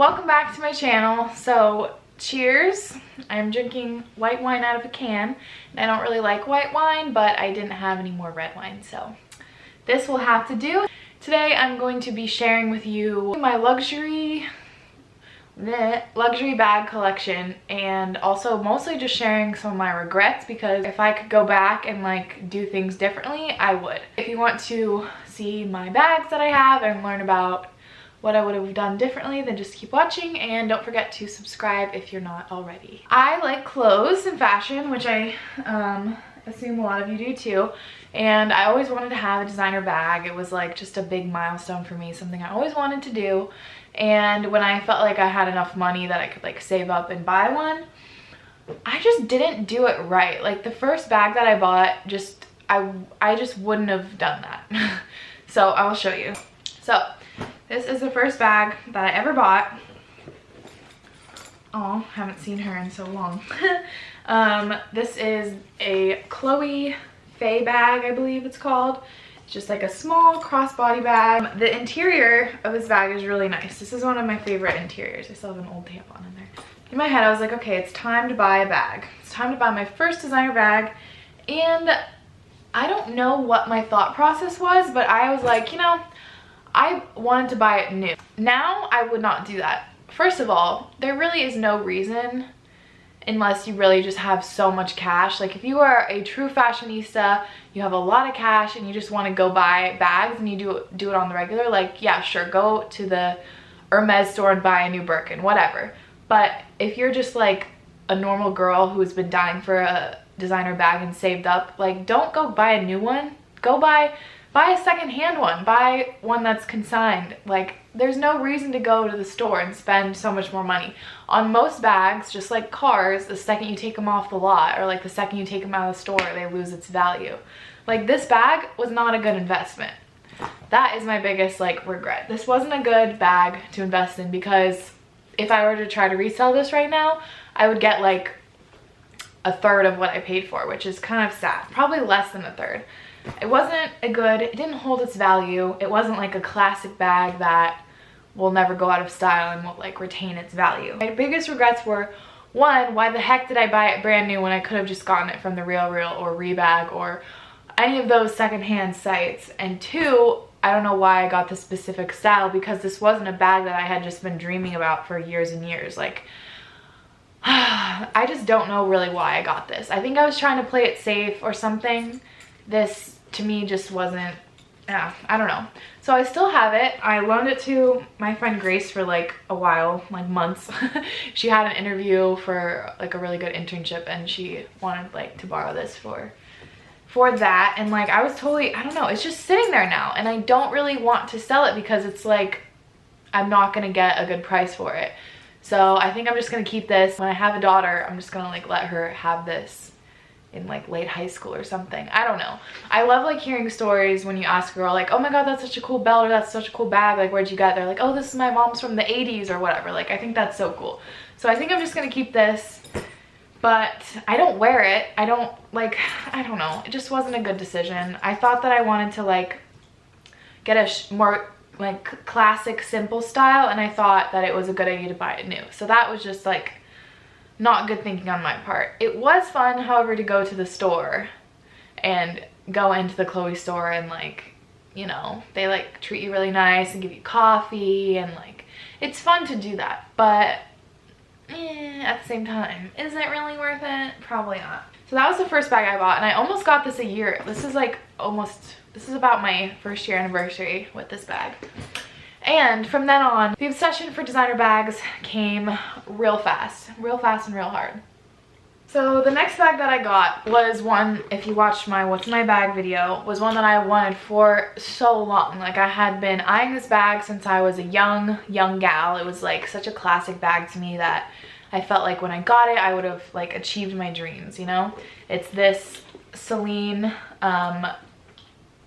welcome back to my channel. So cheers. I'm drinking white wine out of a can. I don't really like white wine, but I didn't have any more red wine, so this will have to do. Today I'm going to be sharing with you my luxury bag collection, and also mostly just sharing some of my regrets, because if I could go back and like do things differently, I would. If you want to see my bags that I have and learn about what I would have done differently, then just keep watching, and don't forget to subscribe if you're not already. I like clothes and fashion, which I assume a lot of you do too, and I always wanted to have a designer bag. It was like just a big milestone for me, something I always wanted to do. And when I felt like I had enough money that I could like save up and buy one, I just didn't do it right. Like the first bag that I bought, I just wouldn't have done that. So I'll show you. So this is the first bag that I ever bought. Oh, haven't seen her in so long. This is a Chloe Faye bag, I believe it's called. It's just like a small crossbody bag. The interior of this bag is really nice. This is one of my favorite interiors. I still have an old tampon in there. In my head, I was like, okay, it's time to buy a bag. It's time to buy my first designer bag. And I don't know what my thought process was, but I was like, you know, I wanted to buy it new. Now I would not do that. First of all, there really is no reason, unless you really just have so much cash. Like if you are a true fashionista, you have a lot of cash and you just want to go buy bags and you do it on the regular, like yeah, sure, go to the Hermes store and buy a new Birkin, whatever. But if you're just like a normal girl who's been dying for a designer bag and saved up, like don't go buy a new one. Go buy a second-hand one. Buy one that's consigned. Like there's no reason to go to the store and spend so much more money. On most bags, just like cars, the second you take them off the lot or like the second you take them out of the store, they lose its value. Like this bag was not a good investment. That is my biggest like regret. This wasn't a good bag to invest in, because if I were to try to resell this right now, I would get like a third of what I paid for, which is kind of sad. Probably less than a third. It wasn't a good, it didn't hold its value. It wasn't like a classic bag that will never go out of style and will like retain its value. My biggest regrets were, one, why the heck did I buy it brand new when I could have just gotten it from the Real or Rebag or any of those secondhand sites? And two, I don't know why I got this specific style, because this wasn't a bag that I had just been dreaming about for years and years. Like I just don't know really why I got this. I think I was trying to play it safe or something. This to me just wasn't, yeah, I don't know. So I still have it. I loaned it to my friend Grace for like a while, like months. She had an interview for like a really good internship and she wanted like to borrow this for that. And like I was totally, I don't know, it's just sitting there now and I don't really want to sell it because it's like I'm not gonna get a good price for it. So I think I'm just gonna keep this. When I have a daughter, I'm just gonna like let her have this in like late high school or something. I don't know. I love like hearing stories when you ask a girl like, oh my god, that's such a cool belt, or that's such a cool bag, like where'd you get it? They're like, oh, this is my mom's from the 80s or whatever. Like I think that's so cool. So I think I'm just gonna keep this, but I don't wear it. I don't know. It just wasn't a good decision. I thought that I wanted to like get a more like classic simple style, and I thought that it was a good idea to buy it new. So that was just like not good thinking on my part. It was fun, however, to go to the store and go into the Chloe store and like, you know, they like treat you really nice and give you coffee and like, it's fun to do that. But at the same time, is it really worth it? Probably not. So that was the first bag I bought, and I almost got this a year. This is like this is about my first year anniversary with this bag. And from then on, the obsession for designer bags came real fast and real hard. So the next bag that I got was one, if you watched my What's in My Bag video, was one that I wanted for so long. Like I had been eyeing this bag since I was a young gal. It was like such a classic bag to me that I felt like when I got it, I would have like achieved my dreams, you know? It's this Celine,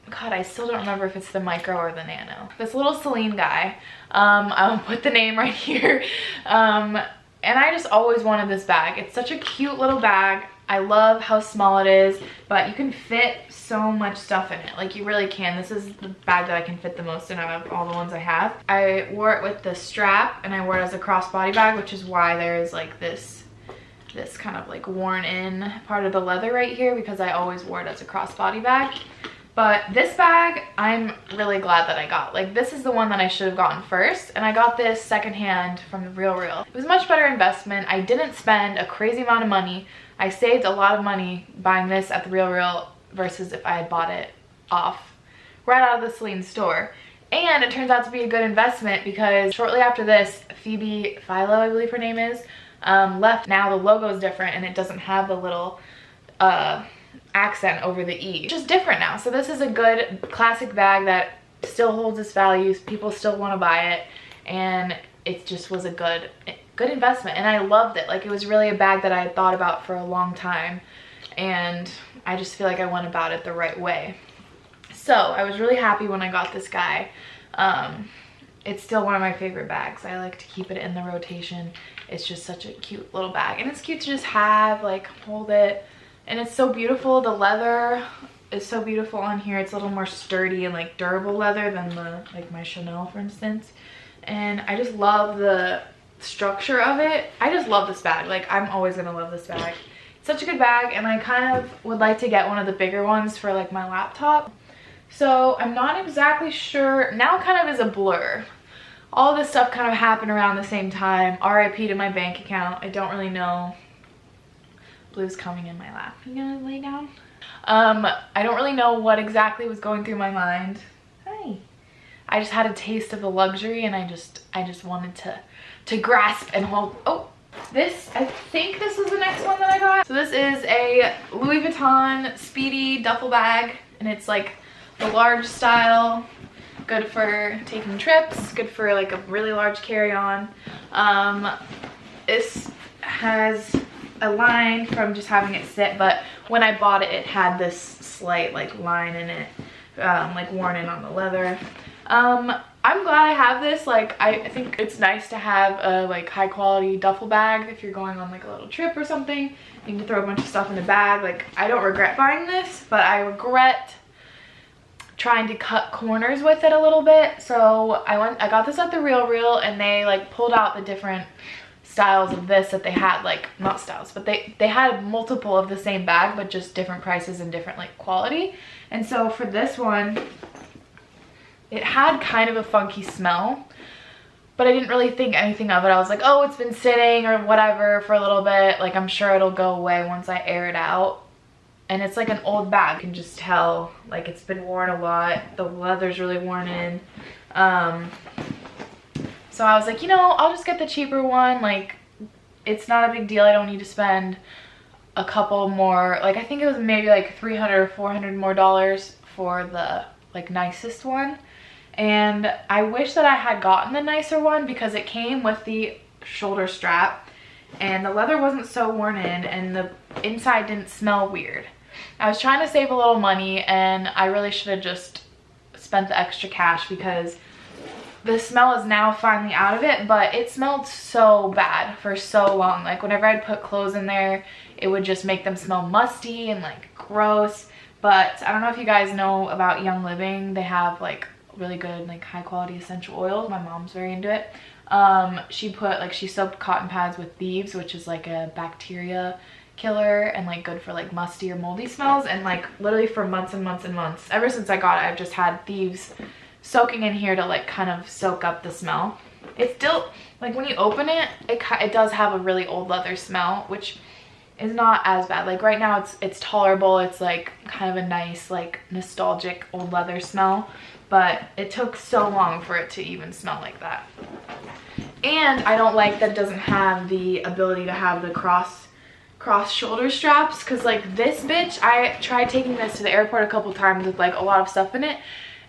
God, I still don't remember if it's the micro or the nano. This little Celine guy. I'll put the name right here. And I just always wanted this bag. It's such a cute little bag. I love how small it is, but you can fit so much stuff in it. Like, you really can. This is the bag that I can fit the most in out of all the ones I have. I wore it with the strap, and I wore it as a crossbody bag, which is why there's like this kind of like worn in part of the leather right here, because I always wore it as a crossbody bag. But this bag, I'm really glad that I got. Like, this is the one that I should have gotten first, and I got this secondhand from the Real Real. It was a much better investment. I didn't spend a crazy amount of money. I saved a lot of money buying this at the Real Real versus if I had bought it off right out of the Celine store. And it turns out to be a good investment because shortly after this, Phoebe Philo, I believe her name is, left. Now the logo is different and it doesn't have the little accent over the E. It's just different now. So this is a good classic bag that still holds its values. People still want to buy it, and it just was a good investment, and I loved it. Like, it was really a bag that I had thought about for a long time, and I just feel like I went about it the right way. So I was really happy when I got this guy. It's still one of my favorite bags. I like to keep it in the rotation. It's just such a cute little bag, and it's cute to just have, like, hold it. And it's so beautiful. The leather is so beautiful on here. It's a little more sturdy and like durable leather than the like my Chanel, for instance. And I just love the structure of it. I just love this bag. Like, I'm always gonna love this bag. It's such a good bag, and I kind of would like to get one of the bigger ones for like my laptop. So I'm not exactly sure. Now kind of is a blur. All this stuff kind of happened around the same time. RIP to my bank account. I don't really know. Blue's coming in my lap. You gonna lay down? I don't really know what exactly was going through my mind. Hi. I just had a taste of the luxury, and I just wanted to grasp and hold. Oh, this, I think this was the next one that I got. So this is a Louis Vuitton Speedy duffel bag, and it's like the large style, good for taking trips, good for like a really large carry-on. This has a line from just having it sit, but when I bought it, it had this slight like line in it, like worn in on the leather. I'm glad I have this. Like, I think it's nice to have a like high quality duffel bag if you're going on like a little trip or something. You can throw a bunch of stuff in the bag. Like, I don't regret buying this, but I regret trying to cut corners with it a little bit. So I got this at the Real Real, and they like pulled out the different styles of this that they had, like, not styles, but they had multiple of the same bag, but just different prices and different like quality. And so for this one, it had kind of a funky smell, but I didn't really think anything of it. I was like, oh, it's been sitting or whatever for a little bit, like, I'm sure it'll go away once I air it out. And it's like an old bag. You can just tell, like, it's been worn a lot. The leather's really worn in. So I was like, you know, I'll just get the cheaper one. Like, it's not a big deal. I don't need to spend a couple more. Like, I think it was maybe like $300 or $400 more for the like nicest one. And I wish that I had gotten the nicer one because it came with the shoulder strap, and the leather wasn't so worn in, and the inside didn't smell weird. I was trying to save a little money, and I really should have just spent the extra cash because the smell is now finally out of it, but it smelled so bad for so long. Like, whenever I'd put clothes in there, it would just make them smell musty and like gross. But I don't know if you guys know about Young Living. They have like really good like high quality essential oils. My mom's very into it. She soaked cotton pads with thieves, which is like a bacteria killer and like good for like musty or moldy smells. And like literally for months and months and months, ever since I got it, I've just had thieves soaking in here to like kind of soak up the smell. It's still like, when you open it, it does have a really old leather smell, which is not as bad. Like, right now it's tolerable. It's like kind of a nice like nostalgic old leather smell, but it took so long for it to even smell like that. And I don't like that it doesn't have the ability to have the cross shoulder straps, because like this bitch, I tried taking this to the airport a couple times with like a lot of stuff in it,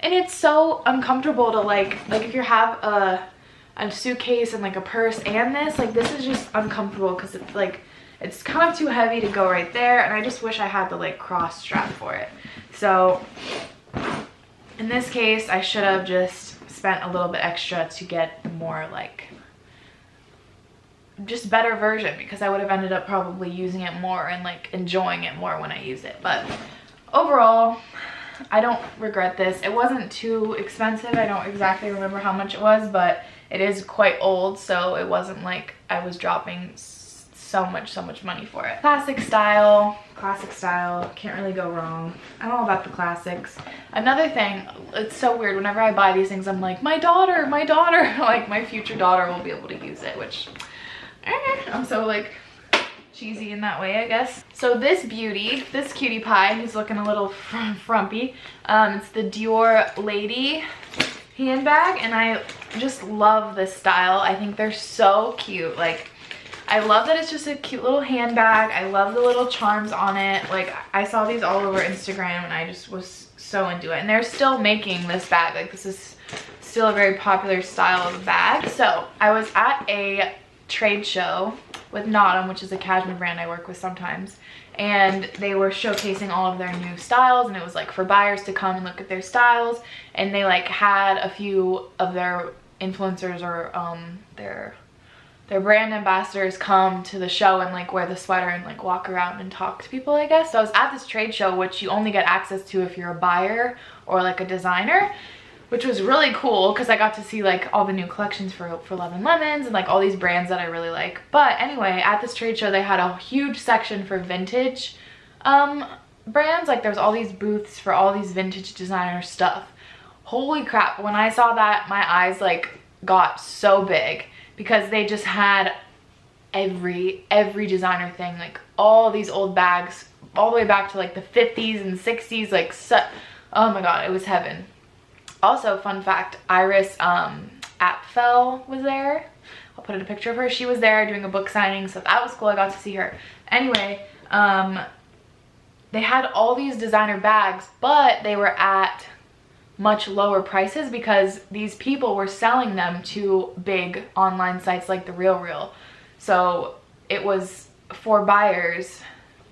and it's so uncomfortable to like if you have a suitcase and like a purse and this is just uncomfortable because it's like it's kind of too heavy to go right there, and I just wish I had the like cross strap for it. So in this case, I should have just spent a little bit extra to get more like just better version, because I would have ended up probably using it more and like enjoying it more when I use it. But overall, I don't regret this. It wasn't too expensive. I don't exactly remember how much it was, but it is quite old, so it wasn't like I was dropping so much money for it. Classic style, can't really go wrong. I'm all about the classics. Another thing, it's so weird, whenever I buy these things, I'm like, my daughter, like my future daughter will be able to use it, which I'm so like cheesy in that way, I guess. So this beauty, this cutie pie, he's looking a little frumpy. It's the Dior Lady handbag, and I just love this style. I think they're so cute. Like, I love that it's just a cute little handbag. I love the little charms on it. Like, I saw these all over Instagram and I just was so into it. And they're still making this bag. Like, this is still a very popular style of bag. So I was at a trade show with Nano, which is a cashmere brand I work with sometimes, and they were showcasing all of their new styles, and it was like for buyers to come and look at their styles, and they like had a few of their influencers or their brand ambassadors come to the show and like wear the sweater and like walk around and talk to people, I guess. So I was at this trade show, which you only get access to if you're a buyer or like a designer, which was really cool because I got to see like all the new collections for Love and Lemons and like all these brands that I really like. But anyway, at this trade show, they had a huge section for vintage brands. Like, there's all these booths for all these vintage designer stuff. Holy crap, when I saw that, my eyes like got so big, because they just had every designer thing, like all these old bags all the way back to like the 50s and 60s, like oh my god, it was heaven. Also, fun fact, Iris Apfel was there. I'll put in a picture of her. She was there doing a book signing, so that was cool. I got to see her. Anyway, they had all these designer bags, but they were at much lower prices because these people were selling them to big online sites like The RealReal. So it was for buyers,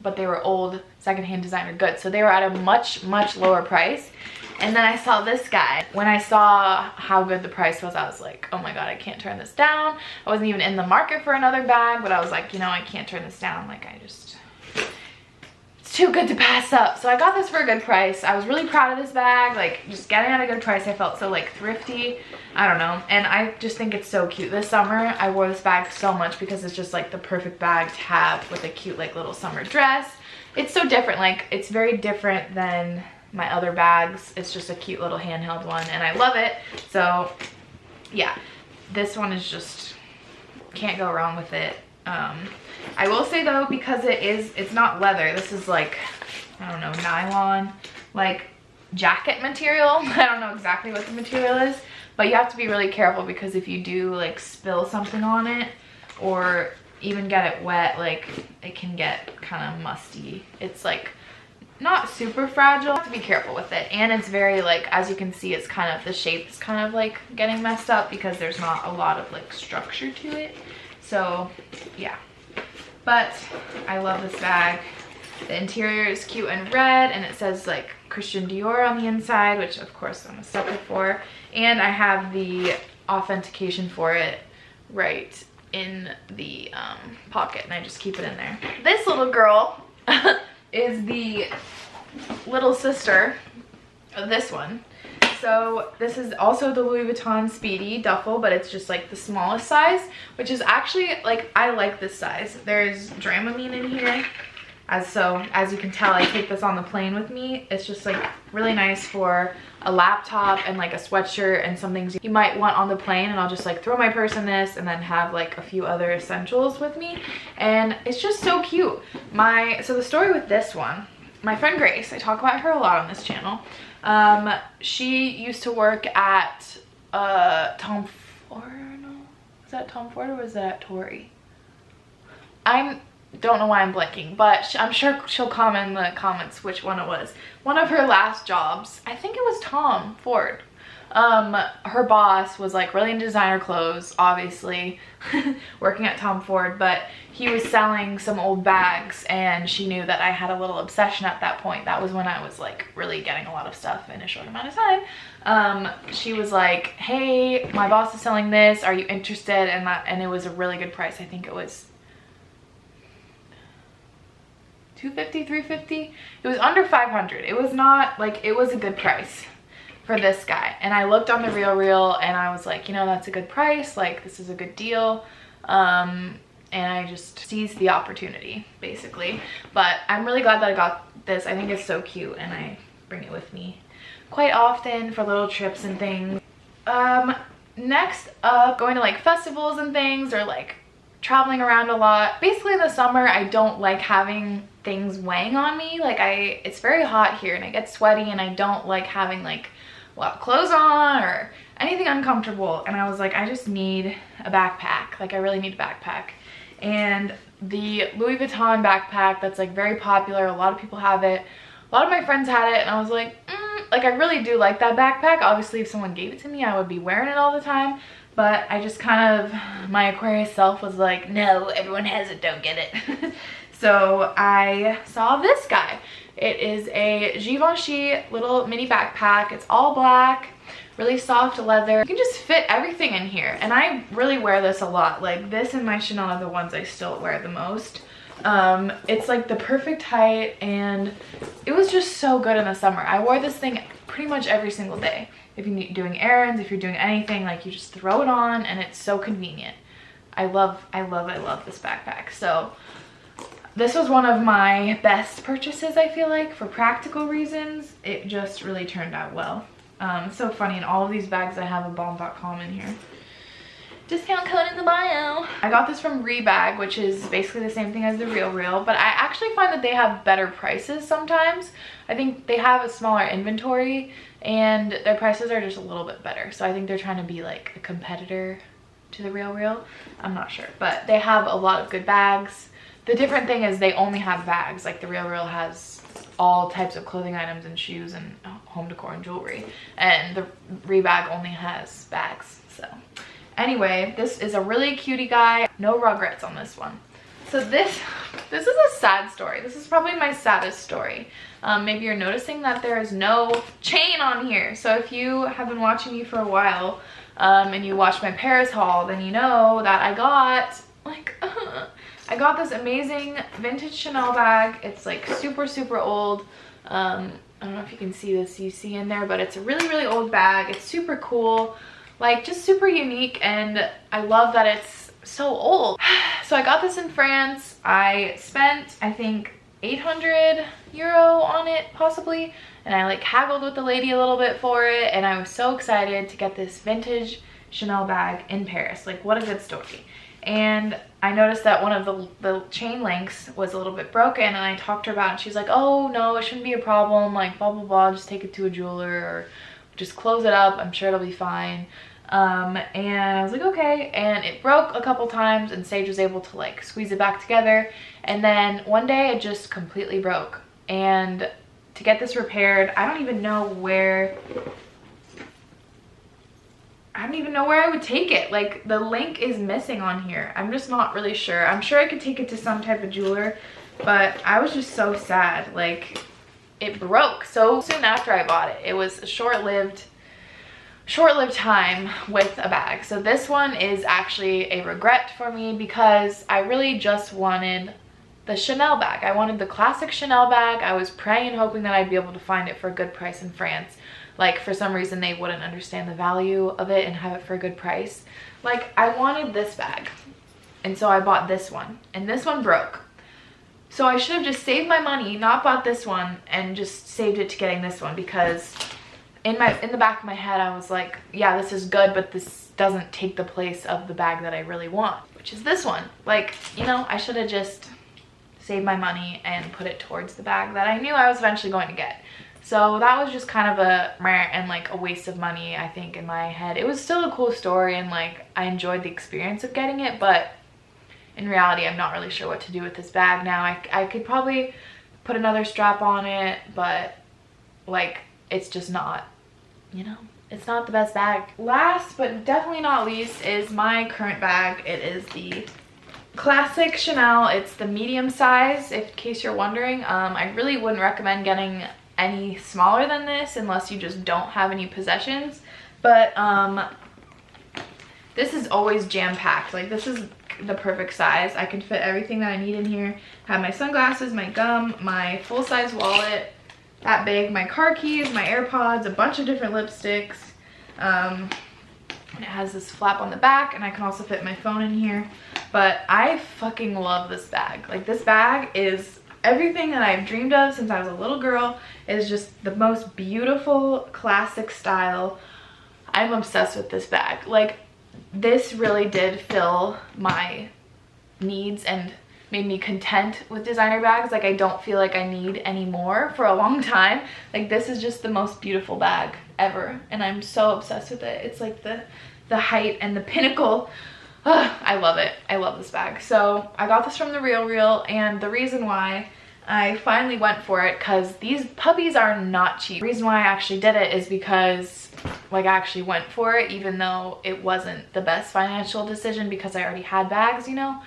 but they were old secondhand designer goods. So they were at a much lower price. And then I saw this guy. When I saw how good the price was, I was like, oh my god, I can't turn this down. I wasn't even in the market for another bag, but I was like, you know, I can't turn this down. Like, it's too good to pass up. So I got this for a good price. I was really proud of this bag. Like, just getting at a good price. I felt so like thrifty. I don't know. And I just think it's so cute. This summer, I wore this bag so much because it's just like the perfect bag to have with a cute like little summer dress. It's so different. Like, it's very different than my other bags. It's just a cute little handheld one, and I love it. So yeah, this one is just, can't go wrong with it. I will say though, because it's not leather, this is like, I don't know, nylon, like jacket material. I don't know exactly what the material is, but you have to be really careful, because if you do like spill something on it or even get it wet, like it can get kind of musty. It's like not super fragile. You have to be careful with it, and it's very like, as you can see, it's kind of, the shape is kind of like getting messed up because there's not a lot of like structure to it. So yeah, but I love this bag. The interior is cute and red, and it says like Christian Dior on the inside, which of course I'm a sucker for, and I have the authentication for it right in the pocket, and I just keep it in there. This little girl is the little sister of this one. So this is also the Louis Vuitton Speedy duffel, but it's just like the smallest size, which is actually like, I like this size. There's Dramamine in here. As you can tell, I take this on the plane with me. It's just like really nice for a laptop and like a sweatshirt and some things you might want on the plane, and I'll just like throw my purse in this and then have like a few other essentials with me, and it's just so cute. So the story with this one, my friend Grace, I talk about her a lot on this channel. She used to work at Tom Ford. No, is that Tom Ford or was that Tory? Don't know why I'm blanking, but I'm sure she'll comment in the comments which one it was. One of her last jobs, I think it was Tom Ford. Her boss was like really into designer clothes, obviously, working at Tom Ford, but he was selling some old bags and she knew that I had a little obsession at that point. That was when I was like really getting a lot of stuff in a short amount of time. She was like, hey, my boss is selling this. Are you interested? And it was a really good price. I think it was $250, $350. It was under $500. It was not like, it was a good price for this guy. And I looked on the RealReal and I was like, you know, that's a good price, like this is a good deal. And I just seized the opportunity basically. But I'm really glad that I got this. I think it's so cute and I bring it with me quite often for little trips and things. Next up, going to like festivals and things, or like traveling around a lot. Basically in the summer I don't like having things weighing on me. Like it's very hot here and I get sweaty and I don't like having like a lot of clothes on or anything uncomfortable. And I was like, I just need a backpack. Like I really need a backpack. And the Louis Vuitton backpack that's like very popular, a lot of people have it, a lot of my friends had it, and I was like, like I really do like that backpack. Obviously if someone gave it to me I would be wearing it all the time, but I just kind of, my Aquarius self was like, no, everyone has it, don't get it. So I saw this guy. It is a Givenchy little mini backpack. It's all black, really soft leather. You can just fit everything in here. And I really wear this a lot. Like this and my Chanel are the ones I still wear the most. It's like the perfect height and it was just so good in the summer. I wore this thing pretty much every single day. If you're doing errands, if you're doing anything, like you just throw it on and it's so convenient. I love this backpack. So this was one of my best purchases, I feel like, for practical reasons. It just really turned out well. It's so funny, in all of these bags I have a bomb.com in here. Discount code in the bio. I got this from Rebag, which is basically the same thing as the RealReal, but I actually find that they have better prices sometimes. I think they have a smaller inventory and their prices are just a little bit better. So I think they're trying to be like a competitor to the RealReal. I'm not sure, but they have a lot of good bags. The different thing is they only have bags. Like the RealReal has all types of clothing items and shoes and home decor and jewelry, and the Rebag only has bags. So anyway, this is a really cutie guy. No regrets on this one. So this is a sad story. This is probably my saddest story. Maybe you're noticing that there is no chain on here. So if you have been watching me for a while and you watched my Paris haul, then you know that I got like I got this amazing vintage Chanel bag. It's like super old. I don't know if you can see this, you see in there, but it's a really old bag. It's super cool, like just super unique, and I love that it's so old. So I got this in France. I spent, I think, 800 euro on it possibly, and I like haggled with the lady a little bit for it, and I was so excited to get this vintage Chanel bag in Paris. Like, what a good story. And I noticed that one of the chain links was a little bit broken, and I talked to her about it, and she's like, oh no, it shouldn't be a problem, like blah blah blah, just take it to a jeweler or just close it up, I'm sure it'll be fine. And I was like, okay. And it broke a couple times and Sage was able to like squeeze it back together, and then one day it just completely broke. And to get this repaired, I don't even know where I would take it. Like the link is missing on here. I'm just not really sure. I'm sure I could take it to some type of jeweler, but I was just so sad. Like it broke so soon after I bought it. It was a short-lived time with a bag. So this one is actually a regret for me because I really just wanted the Chanel bag. I wanted the classic Chanel bag. I was praying and hoping that I'd be able to find it for a good price in France. Like for some reason they wouldn't understand the value of it and have it for a good price. Like I wanted this bag, and so I bought this one, and this one broke. So I should have just saved my money, not bought this one, and just saved it to getting this one, because in the back of my head I was like, yeah, this is good, but this doesn't take the place of the bag that I really want, which is this one. Like, you know, I should have just saved my money and put it towards the bag that I knew I was eventually going to get. So that was just kind of a meh and like a waste of money, I think, in my head. It was still a cool story and like I enjoyed the experience of getting it, but in reality I'm not really sure what to do with this bag now. I could probably put another strap on it, but like it's just not, you know, it's not the best bag. Last but definitely not least is my current bag. It is the classic Chanel. It's the medium size, in case you're wondering. I really wouldn't recommend getting any smaller than this unless you just don't have any possessions. But this is always jam-packed. Like, this is the perfect size. I can fit everything that I need in here. I have my sunglasses, my gum, my full-size wallet, that big, my car keys, my AirPods, a bunch of different lipsticks. It has this flap on the back, and I can also fit my phone in here. But I fucking love this bag. Like, this bag is everything that I've dreamed of since I was a little girl. It is just the most beautiful, classic style. I'm obsessed with this bag. Like, this really did fill my needs and made me content with designer bags. Like, I don't feel like I need any more for a long time. Like, this is just the most beautiful bag ever, and I'm so obsessed with it. It's like the height and the pinnacle. I love it. I love this bag. So I got this from The RealReal, and the reason why I finally went for it, because these puppies are not cheap. The reason why I actually did it is because, like, I actually went for it even though it wasn't the best financial decision, because I already had bags, you know.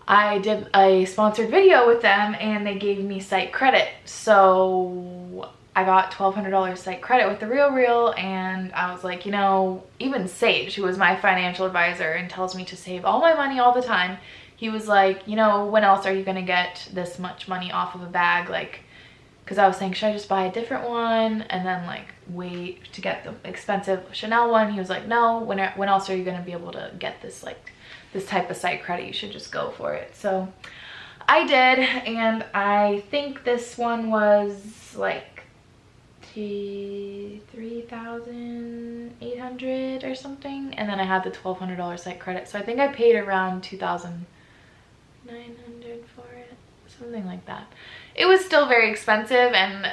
I did a sponsored video with them and they gave me site credit. So I got $1,200 site credit with The RealReal, and I was like, you know, even Sage, who was my financial advisor and tells me to save all my money all the time, he was like, you know, when else are you gonna get this much money off of a bag? Like, because I was saying, should I just buy a different one and then like wait to get the expensive Chanel one? He was like, no, when else are you gonna be able to get this, like, this type of site credit? You should just go for it. So I did, and I think this one was like $3,800 or something, and then I had the $1,200 site credit, so I think I paid around $2,900 for it, something like that. It was still very expensive, and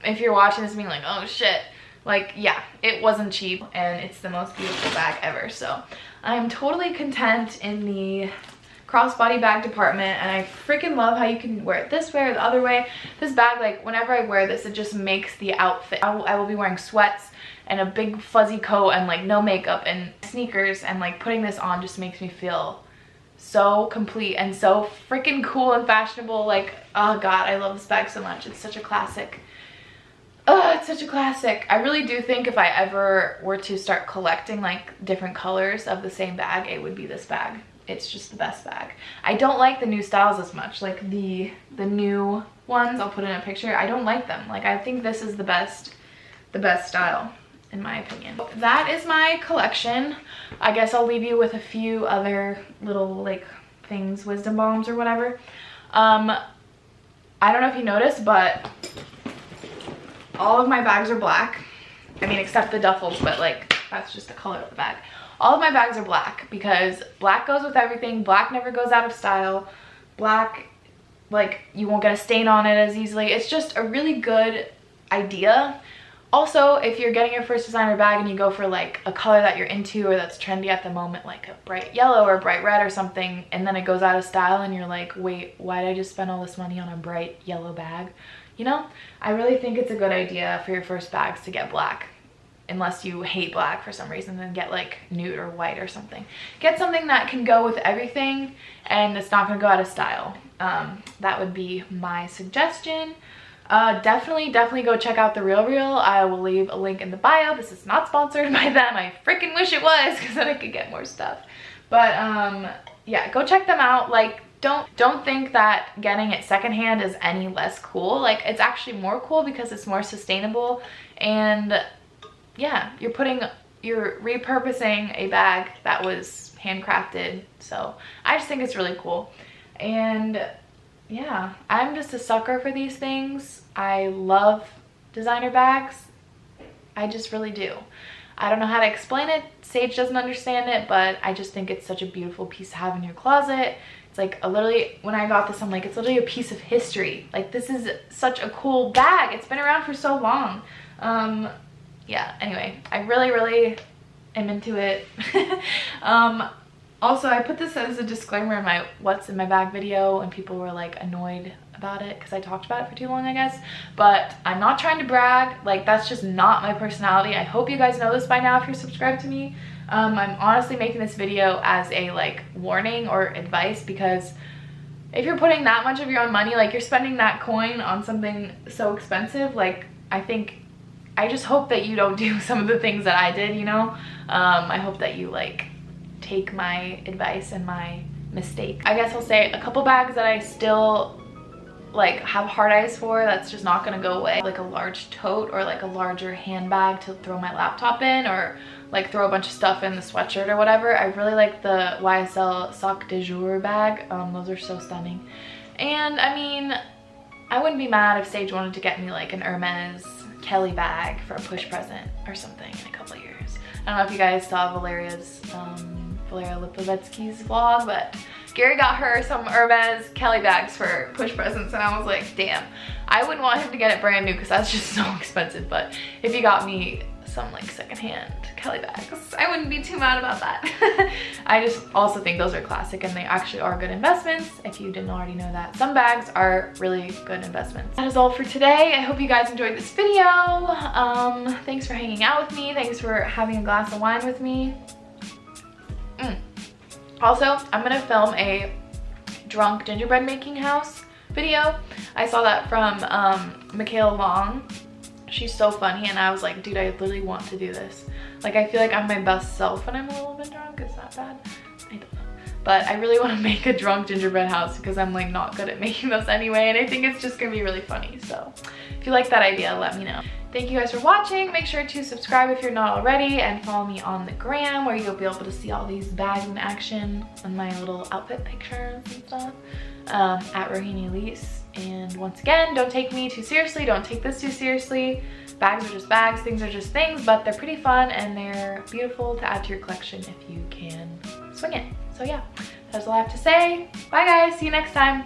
if you're watching this being like, oh shit, like, yeah, it wasn't cheap, and it's the most beautiful bag ever. So I'm totally content in the crossbody bag department, and I freaking love how you can wear it this way or the other way. This bag, like, whenever I wear this, it just makes the outfit. I will be wearing sweats and a big fuzzy coat and like no makeup and sneakers, and like putting this on just makes me feel so complete and so freaking cool and fashionable. Like, oh god, I love this bag so much. It's such a classic. It's such a classic. I really do think if I ever were to start collecting like different colors of the same bag, it would be this bag. It's just the best bag. I don't like the new styles as much. Like the new ones, I'll put in a picture, I don't like them. Like, I think this is the best style in my opinion. That is my collection. I guess I'll leave you with a few other little like things, wisdom bombs or whatever. I don't know if you noticed, but all of my bags are black. I mean, except the duffels, but like that's just the color of the bag. All of my bags are black because black goes with everything. Black never goes out of style. Black, like, you won't get a stain on it as easily. It's just a really good idea. Also, if you're getting your first designer bag and you go for like a color that you're into or that's trendy at the moment, like a bright yellow or bright red or something, and then it goes out of style and you're like, wait, why did I just spend all this money on a bright yellow bag? You know, I really think it's a good idea for your first bags to get black. Unless you hate black for some reason, then get like nude or white or something. Get something that can go with everything and it's not gonna go out of style. That would be my suggestion. Definitely go check out The RealReal. I will leave a link in the bio. This is not sponsored by them. I freaking wish it was, because then I could get more stuff. But yeah, go check them out. Like, don't think that getting it secondhand is any less cool. Like, it's actually more cool because it's more sustainable, and yeah, you're repurposing a bag that was handcrafted. So I just think it's really cool. And yeah, I'm just a sucker for these things. I love designer bags. I just really do. I don't know how to explain it. Sage doesn't understand it, but I just think it's such a beautiful piece to have in your closet. It's like literally, when I got this, I'm like, it's literally a piece of history. Like, this is such a cool bag. It's been around for so long. Yeah, anyway, I really am into it. Also, I put this as a disclaimer in my what's in my bag video and people were like annoyed about it because I talked about it for too long, I guess. But I'm not trying to brag. Like, that's just not my personality. I hope you guys know this by now if you're subscribed to me. I'm honestly making this video as a like warning or advice, because if you're putting that much of your own money, like you're spending that coin on something so expensive, like I just hope that you don't do some of the things that I did, you know? I hope that you like take my advice and my mistake. I guess I'll say a couple bags that I still like have hard eyes for, that's just not gonna go away. Like a large tote or like a larger handbag to throw my laptop in, or like throw a bunch of stuff in the sweatshirt or whatever. I really like the YSL Sac de Jour bag. Those are so stunning. And I mean, I wouldn't be mad if Sage wanted to get me like an Hermes Kelly bag for a push present or something in a couple of years. I don't know if you guys saw Valeria Lipovetsky's vlog, but Gary got her some Hermes Kelly bags for push presents, and I was like, damn, I wouldn't want him to get it brand new because that's just so expensive. But if you got me some like secondhand Kelly bags, I wouldn't be too mad about that. I just also think those are classic and they actually are good investments. If you didn't already know that, some bags are really good investments. That is all for today. I hope you guys enjoyed this video. Thanks for hanging out with me. Thanks for having a glass of wine with me. Also, I'm gonna film a drunk gingerbread making house video. I saw that from Michaela Long. She's so funny, and I was like, dude, I literally want to do this. Like, I feel like I'm my best self when I'm a little bit drunk. Is that bad? I don't know. But I really want to make a drunk gingerbread house because I'm like not good at making those anyway, and I think it's just gonna be really funny. So if you like that idea, let me know. Thank you guys for watching. Make sure to subscribe if you're not already, and follow me on the gram where you'll be able to see all these bags in action and my little outfit pictures and stuff, at Rohini Elise. And once again, don't take me too seriously. Don't take this too seriously. Bags are just bags, things are just things, but they're pretty fun and they're beautiful to add to your collection if you can swing it. So yeah, that's all I have to say. Bye guys, see you next time.